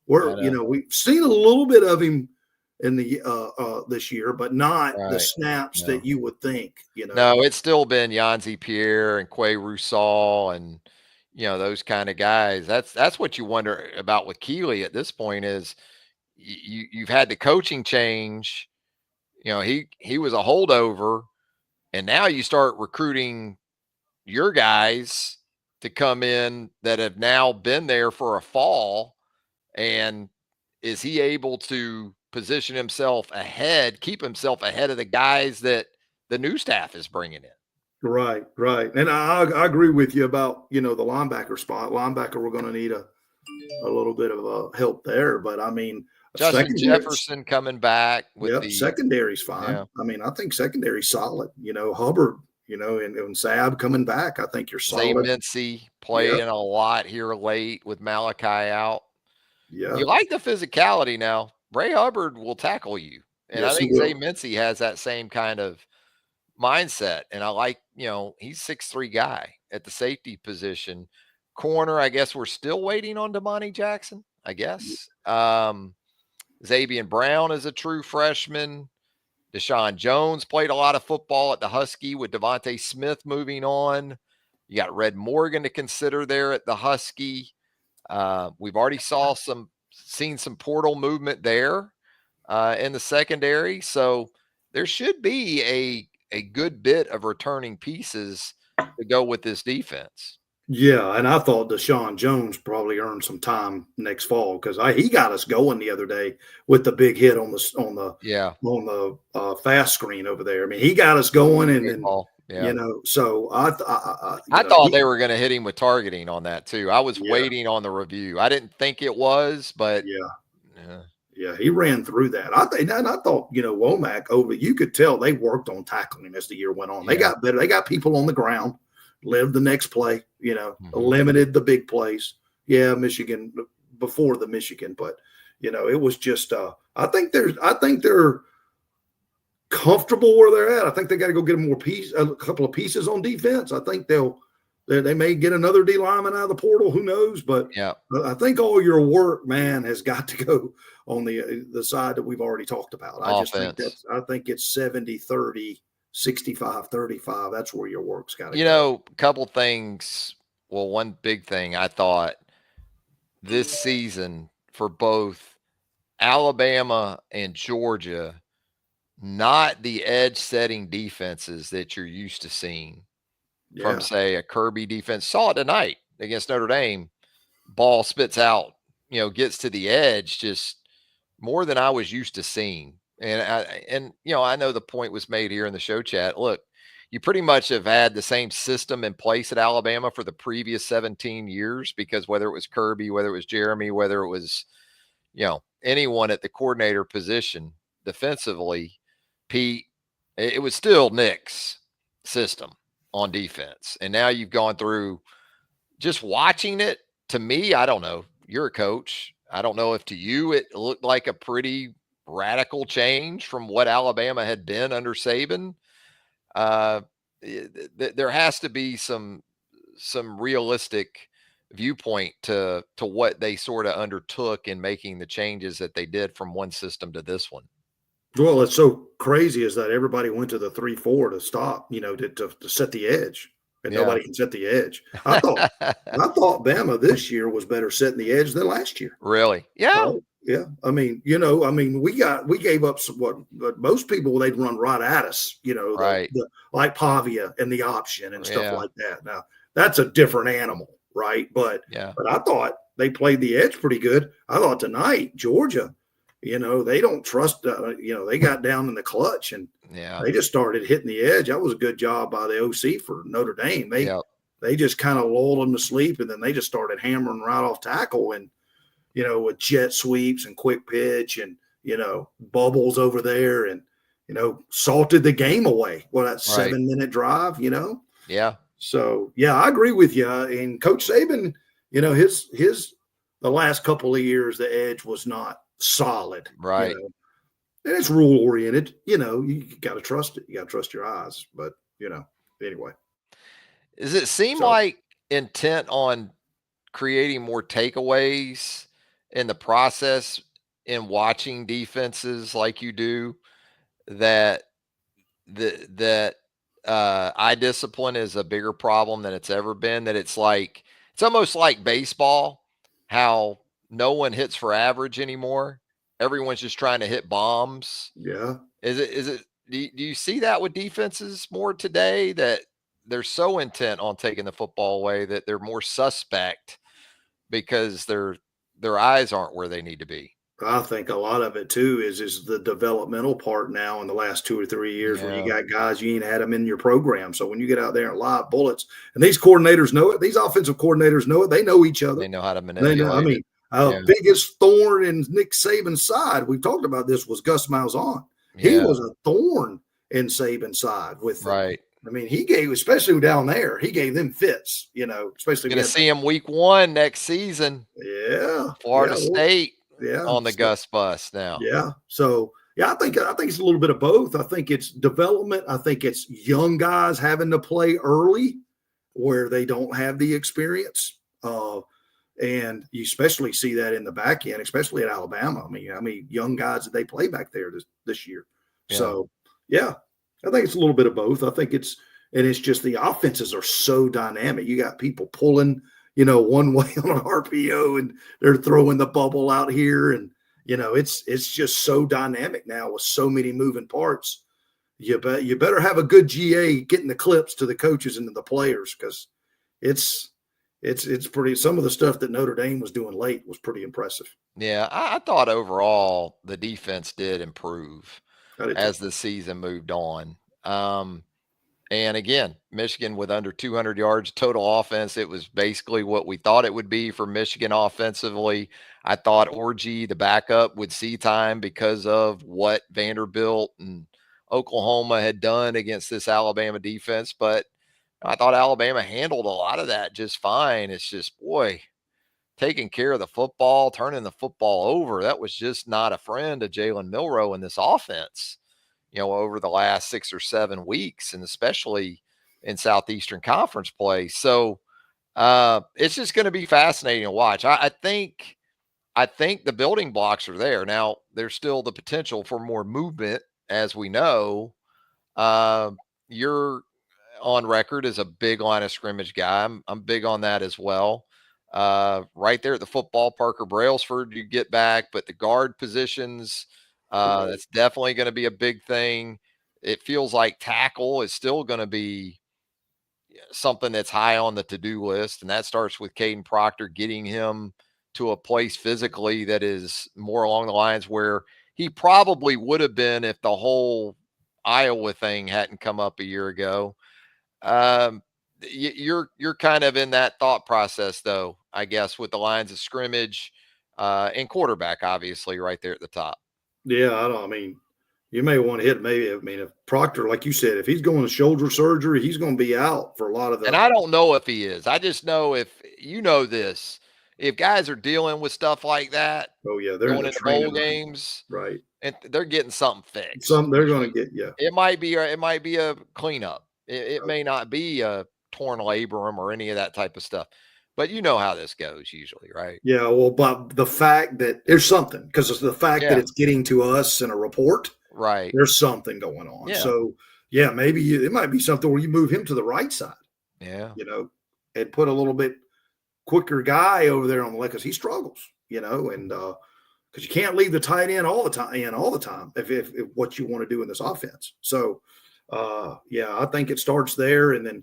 And I know. we've seen a little bit of him in the this year, but not the Right. snaps No. that you would think. No, it's still been Yanzi Pierre and Quay Roussel and those kind of guys. That's what you wonder about with Keeley at this point is you've had the coaching change. He was a holdover, and now you start recruiting your guys to come in that have now been there for a fall. And is he able to position himself ahead, keep himself ahead of the guys that the new staff is bringing in? Right, right. And I agree with you about, the linebacker spot. Linebacker, we're going to need a little bit of help there. But I mean, Justin secondary, Jefferson coming back with yep, the secondary's fine. yeah, I mean, I think secondary's solid. Hubbard, and Sab coming back, I think you're Zay solid. Mincy Yep, playing a lot here late with Malachi out. yeah. You like the physicality now. Ray Hubbard will tackle you. And I Yes, he think Zay will. Mincy has that same kind of mindset. And I like, he's 6'3" guy at the safety position. Corner, I guess we're still waiting on Damani Jackson, I guess. Xavier Brown is a true freshman. Deshaun Jones played a lot of football at the Husky with Devontae Smith moving on. You got Red Morgan to consider there at the Husky. We've already seen some portal movement there in the secondary. So there should be a good bit of returning pieces to go with this defense. Yeah, and I thought Deshaun Jones probably earned some time next fall because he got us going the other day with the big hit on Yeah. the fast screen over there. I mean, he got us going, and Great then ball. Yeah. so I thought they were going to hit him with targeting on that too. I was yeah, waiting on the review. I didn't think it was, but yeah. yeah. Yeah, he ran through that. I think, and I thought, Womack you could tell they worked on tackling him as the year went on. They got better. They got people on the ground, lived the next play, limited the big plays. Yeah, Michigan before the Michigan, but it was just I think they're comfortable where they're at. I think they got to go get a couple of pieces on defense. I think they may get another D lineman out of the portal. Who knows? But I think all your work, man, has got to go on the side that we've already talked about. Offense. I think it's 70-30, 65-35. That's where your work's got to go. A couple things. Well, one big thing I thought this season for both Alabama and Georgia, not the edge setting defenses that you're used to seeing from, say, a Kirby defense. Saw it tonight against Notre Dame. Ball spits out, gets to the edge, just more than I was used to seeing. And I know the point was made here in the show chat. Look, you pretty much have had the same system in place at Alabama for the previous 17 years, because whether it was Kirby, whether it was Jeremy, whether it was, anyone at the coordinator position defensively, Pete, it was still Nick's system on defense. And now you've gone through, just watching it, to me, I don't know, you're a coach. I don't know if to you it looked like a pretty radical change from what Alabama had been under Saban. There has to be some realistic viewpoint to what they sort of undertook in making the changes that they did from one system to this one. Well, it's so crazy is that everybody went to the 3-4 to stop, to set the edge, and nobody can set the edge. I thought Bama this year was better setting the edge than last year. Really? Yeah. Yeah. I mean, we gave up what most people, they'd run right at us, right. Like Pavia and the option and stuff like that. Now that's a different animal, right? But I thought they played the edge pretty good. I thought tonight, Georgia, they don't trust, they got down in the clutch and they just started hitting the edge. That was a good job by the OC for Notre Dame. They just kind of lulled them to sleep, and then they just started hammering right off tackle and, with jet sweeps and quick pitch and, bubbles over there and, salted the game away. Well, that 7-minute drive, Yeah. So, I agree with you. And Coach Saban, the last couple of years, the edge was not solid. Right. And it's rule oriented. You got to trust it. You got to trust your eyes. But, anyway. Does it seem like intent on creating more takeaways in the process in watching defenses like you do, that eye discipline is a bigger problem than it's ever been? That it's almost like baseball, how no one hits for average anymore. Everyone's just trying to hit bombs. Yeah. Do you see that with defenses more today, that they're so intent on taking the football away that they're more suspect because their eyes aren't where they need to be? I think a lot of it too is the developmental part now in the last 2 or 3 years, where you got guys, you ain't had them in your program. So when you get out there and live bullets, and these coordinators know it, these offensive coordinators know it, they know each other. They know how to manipulate. Biggest thorn in Nick Saban's side, we've talked about this, was Gus Malzahn. He was a thorn in Saban's side with right. He gave, especially down there, he gave them fits, especially. Going to see him week 1 next season. Yeah. Florida State on the Gus bus now. Yeah. So, I think it's a little bit of both. I think it's development. I think it's young guys having to play early where they don't have the experience. And you especially see that in the back end, especially at Alabama. I mean, young guys that they play back there this year. Yeah. So, I think it's a little bit of both. I think it's just the offenses are so dynamic. You got people pulling, one way on an RPO, and they're throwing the bubble out here. And, it's just so dynamic now with so many moving parts. You better have a good GA getting the clips to the coaches and to the players, because it's pretty, some of the stuff that Notre Dame was doing late was pretty impressive. Yeah. I thought overall the defense did improve as the season moved on. And And again, Michigan with under 200 yards total offense. It was basically what we thought it would be for Michigan offensively. I thought Orji, the backup, would see time because of what Vanderbilt and Oklahoma had done against this Alabama defense. But I thought Alabama handled a lot of that just fine. It's just, boy, taking care of the football, turning the football over. That was just not a friend of Jalen Milroe in this offense, over the last 6 or 7 weeks, and especially in Southeastern Conference play. So it's just going to be fascinating to watch. I think the building blocks are there. Now, there's still the potential for more movement, as we know. You're on record as a big line of scrimmage guy. I'm big on that as well. Right there at the football, Parker Brailsford, you get back, but the guard positions, that's definitely going to be a big thing. It feels like tackle is still going to be something that's high on the to-do list, and that starts with Caden Proctor, getting him to a place physically that is more along the lines where he probably would have been if the whole Iowa thing hadn't come up a year ago. You're kind of in that thought process, though, I guess, with the lines of scrimmage and quarterback, obviously, right there at the top. Yeah, I mean, you may want to hit if Proctor, like you said, if he's going to shoulder surgery, he's going to be out for a lot of the. And I don't know if he is. I just know if this, if guys are dealing with stuff like that, oh yeah, they're going in the into bowl training games, right? And they're getting something fixed. They're going to get It might be a cleanup. It may not be a torn labrum or any of that type of stuff. But you know how this goes usually, right? Yeah, well, but the fact that there's something, because it's the fact that it's getting to us in a report, right? There's something going on. Yeah. So, yeah, maybe it might be something where you move him to the right side. Yeah. And put a little bit quicker guy over there on the left because he struggles, and because you can't leave the tight end all the time if what you want to do in this offense. So, yeah, I think it starts there, and then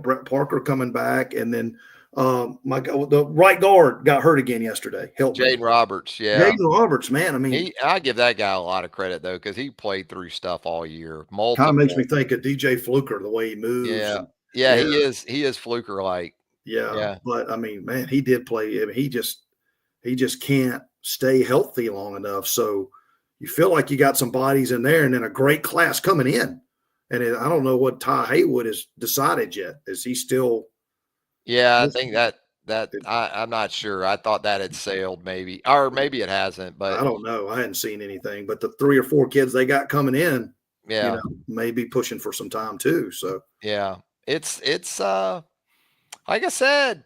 Brett Parker coming back, and then the right guard got hurt again yesterday. Jaden Roberts, yeah. Jaden Roberts, man. I mean, I give that guy a lot of credit though, because he played through stuff all year. Kind of makes me think of DJ Fluker, the way he moves. Yeah, he is Fluker like. Yeah, but I mean, man, he did play. I mean, he just can't stay healthy long enough. So you feel like you got some bodies in there, and then a great class coming in. And I don't know what Ty Haywood has decided yet. Is he still? Yeah, I think that I'm not sure. I thought that had sailed maybe, or maybe it hasn't. But I don't know. I hadn't seen anything. But the 3 or 4 kids they got coming in, may be pushing for some time too. So yeah, it's like I said,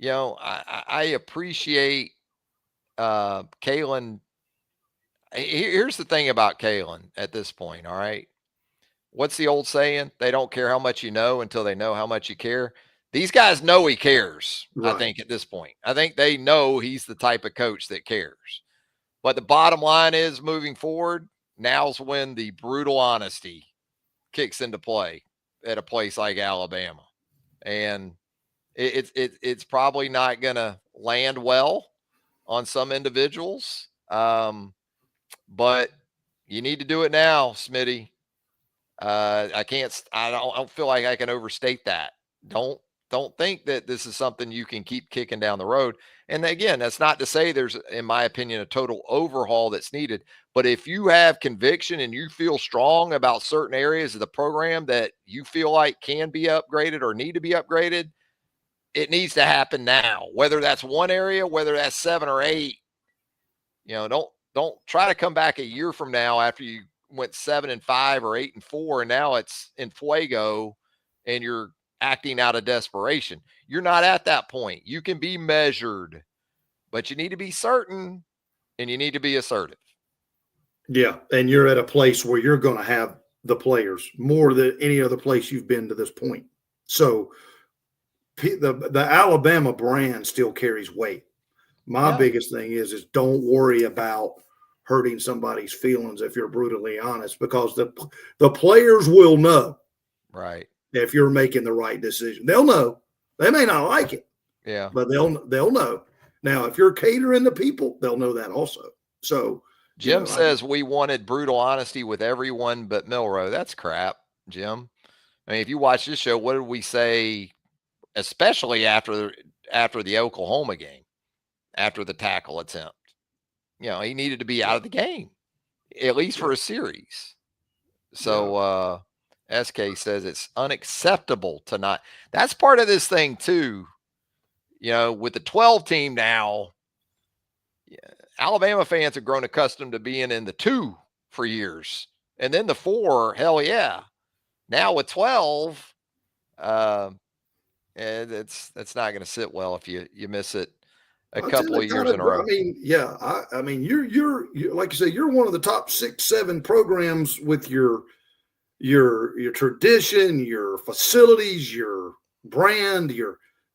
I appreciate Kalen. Here's the thing about Kalen at this point. All right. What's the old saying? They don't care how much you know until they know how much you care. These guys know he cares, right. I think, at this point. I think they know he's the type of coach that cares. But the bottom line is, moving forward, now's when the brutal honesty kicks into play at a place like Alabama. And it's probably not going to land well on some individuals. But you need to do it now, Smitty. I don't feel like I can overstate that. Don't think that this is something you can keep kicking down the road. And again, that's not to say there's, in my opinion, a total overhaul that's needed. But if you have conviction and you feel strong about certain areas of the program that you feel like can be upgraded or need to be upgraded, it needs to happen now. Whether that's one area, whether that's 7 or 8, don't try to come back a year from now after you went 7-5 or 8-4, and now it's in fuego and you're acting out of desperation. You're not at that point. You can be measured, but you need to be certain and you need to be assertive. Yeah. And you're at a place where you're going to have the players more than any other place you've been to this point. So the Alabama brand still carries weight. My biggest thing is don't worry about hurting somebody's feelings, if you're brutally honest, because the players will know, right, if you're making the right decision. They'll know. They may not like it, but they'll know. Now, if you're catering to people, they'll know that also. So Jim says we wanted brutal honesty with everyone but Milroe. That's crap, Jim. I mean, if you watch this show, what did we say, especially after the Oklahoma game, after the tackle attempt? He needed to be out of the game, at least for a series. So SK says it's unacceptable to not. That's part of this thing too. With the 12 team now, Alabama fans have grown accustomed to being in the 2 for years. And then the 4, hell yeah. Now with 12, that's not going to sit well if you miss it a couple of years in a row. I mean, yeah. I mean, you're like you say, you're one of the top 6, 7 programs with your tradition, your facilities, your brand,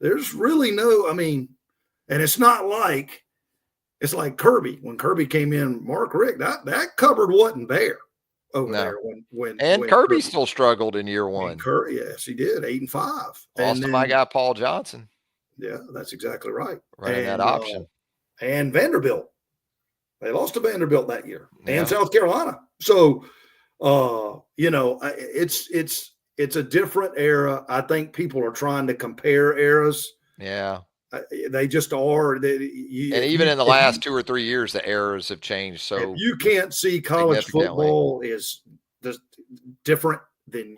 there's really no, I mean, and it's not like, it's like Kirby. When Kirby came in, Mark Richt, that cupboard wasn't bare over there. When Kirby still struggled in year 1. Yes, he did. 8-5. Lost to my guy Paul Johnson. Yeah, that's exactly right. Running that option. And Vanderbilt. They lost to Vanderbilt that year. Yeah. And South Carolina. So it's a different era. I think people are trying to compare eras. Yeah. They just are. And even in the last 2 or 3 years, the eras have changed. So you can't see college football is different than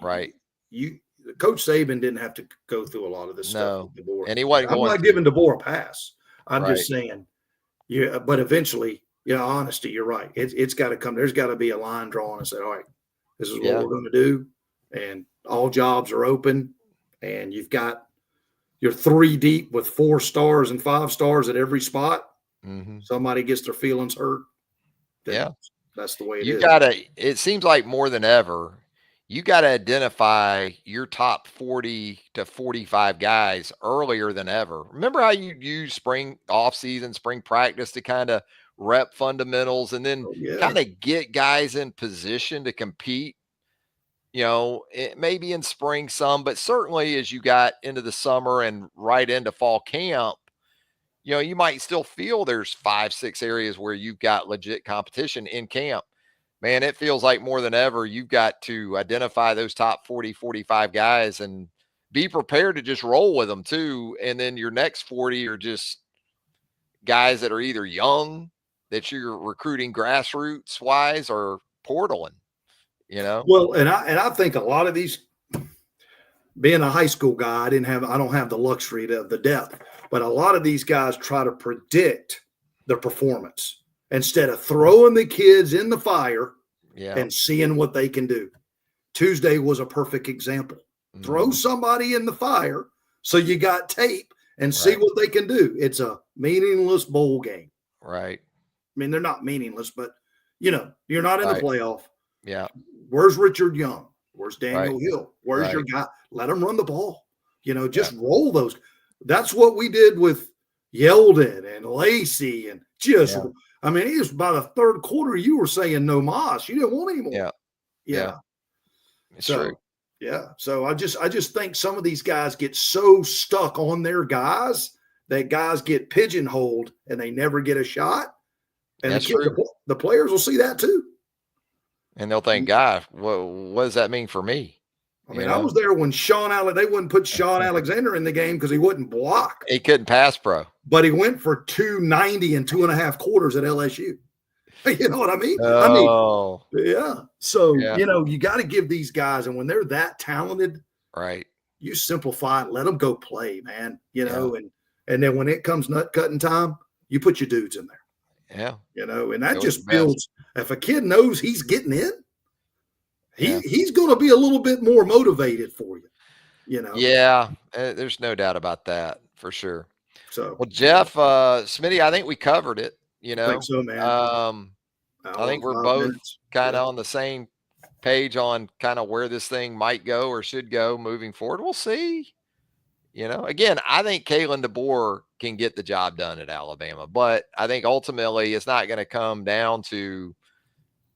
you. Coach Saban didn't have to go through a lot of this stuff. And he wasn't. I'm not giving DeBoer a pass. I'm just saying, but eventually, honesty. You're right. It's got to come. There's got to be a line drawn and say, all right, this is what we're going to do, and all jobs are open, and you're 3 deep with 4 stars and 5 stars at every spot. Mm-hmm. Somebody gets their feelings hurt. That's the way it is. It seems like more than ever, you got to identify your top 40 to 45 guys earlier than ever. Remember how you use spring practice to kind of rep fundamentals and then kind of get guys in position to compete, maybe in spring some, but certainly as you got into the summer and right into fall camp, you might still feel there's 5, 6 areas where you've got legit competition in camp. Man, it feels like more than ever, you've got to identify those top 40, 45 guys and be prepared to just roll with them too. And then your next 40 are just guys that are either young that you're recruiting grassroots wise or portaling, Well, and I think a lot of these, being a high school guy, I don't have the luxury of the depth, but a lot of these guys try to predict the performance instead of throwing the kids in the fire and seeing what they can do. Tuesday was a perfect example. Mm-hmm. Throw somebody in the fire so you got tape and see what they can do. It's a meaningless bowl game. Right. I mean, they're not meaningless, but, you're not in the playoff. Yeah. Where's Richard Young? Where's Daniel Hill? Where's your guy? Let them run the ball. Just roll those. That's what we did with Yeldon and Lacey and just I mean, it was by the third quarter you were saying no mas. You didn't want any more. Yeah. It's true. Yeah. So I just think some of these guys get so stuck on their guys that guys get pigeonholed and they never get a shot. And the players will see that too. And they'll think, God, what does that mean for me? I mean, I was there when they wouldn't put Sean Alexander in the game because he wouldn't block. He couldn't pass pro. But he went for 290 in 2.5 quarters at LSU. You know what I mean? Oh. Yeah. So, you got to give these guys, and when they're that talented, right, you simplify it, let them go play, man. And then when it comes nut cutting time, you put your dudes in there. Yeah. And that just builds. If a kid knows he's getting in, he's going to be a little bit more motivated for you. Yeah, there's no doubt about that for sure. So, well, Jeff, Smitty, I think we covered it. I think so, man. I think we're both kind of on the same page on kind of where this thing might go or should go moving forward. We'll see. Again, I think Kalen DeBoer can get the job done at Alabama, but I think ultimately it's not going to come down to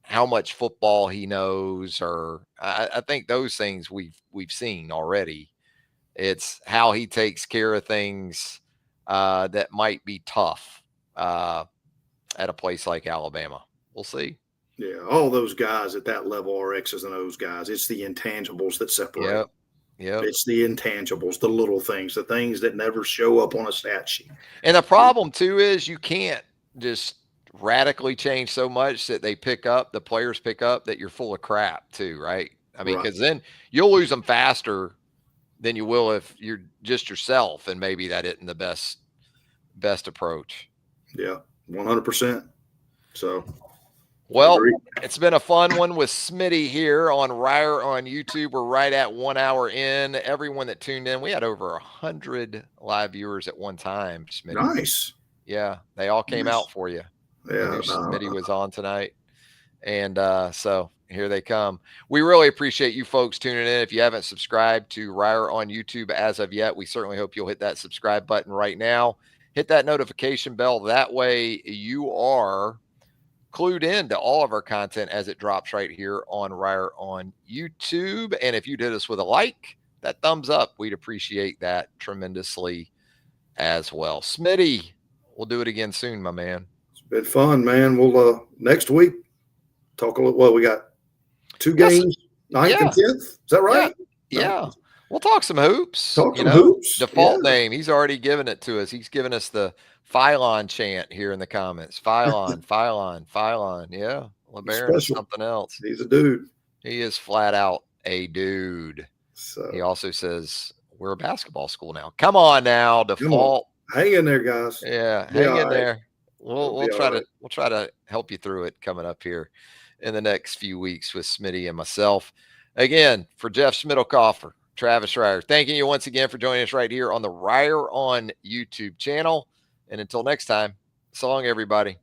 how much football he knows, or I think those things we've seen already. It's how he takes care of things that might be tough at a place like Alabama. we'll see. Yeah, all those guys at that level are X's and O's guys. It's the intangibles that separate. Yep. It's the intangibles, the little things, the things that never show up on a stat sheet. And the problem too is you can't just radically change so much that the players pick up that you're full of crap too, right? I mean, because then you'll lose them faster than you will if you're just yourself, and maybe that isn't the best approach. Yeah, 100%. So, well, it's been a fun one with Smitty here on Reier on YouTube. We're right at 1 hour in. Everyone that tuned in, we had over 100 live viewers at one time, Smitty. Nice. Yeah, they all came out for you. Yeah, Smitty was on tonight. And so here they come. We really appreciate you folks tuning in. If you haven't subscribed to Reier on YouTube as of yet, we certainly hope you'll hit that subscribe button right now. Hit that notification bell. That way you are clued in to all of our content as it drops right here on Reier on YouTube. And if you did us with a like, that thumbs up, we'd appreciate that tremendously as well. Smitty, we'll do it again soon, my man. It's been fun, man. We'll next week talk a little. Well, we got 2 games, 9th and 10th. Is that right? Yeah. We'll talk some hoops. Hoops. Default name. He's already given it to us. He's given us the Phylon chant here in the comments. Phylon, Phylon, Phylon. Yeah. LeBaron is something else. He's a dude. He is flat out a dude. So he also says we're a basketball school now. Come on now, Default. Hang in there, guys. Yeah, hang in there. We'll try to help you through it coming up here in the next few weeks with Smitty and myself. Again, for Jeff Schmidlkofer, Travis Reier, thanking you once again for joining us right here on the Reier on YouTube channel. And until next time, so long, everybody.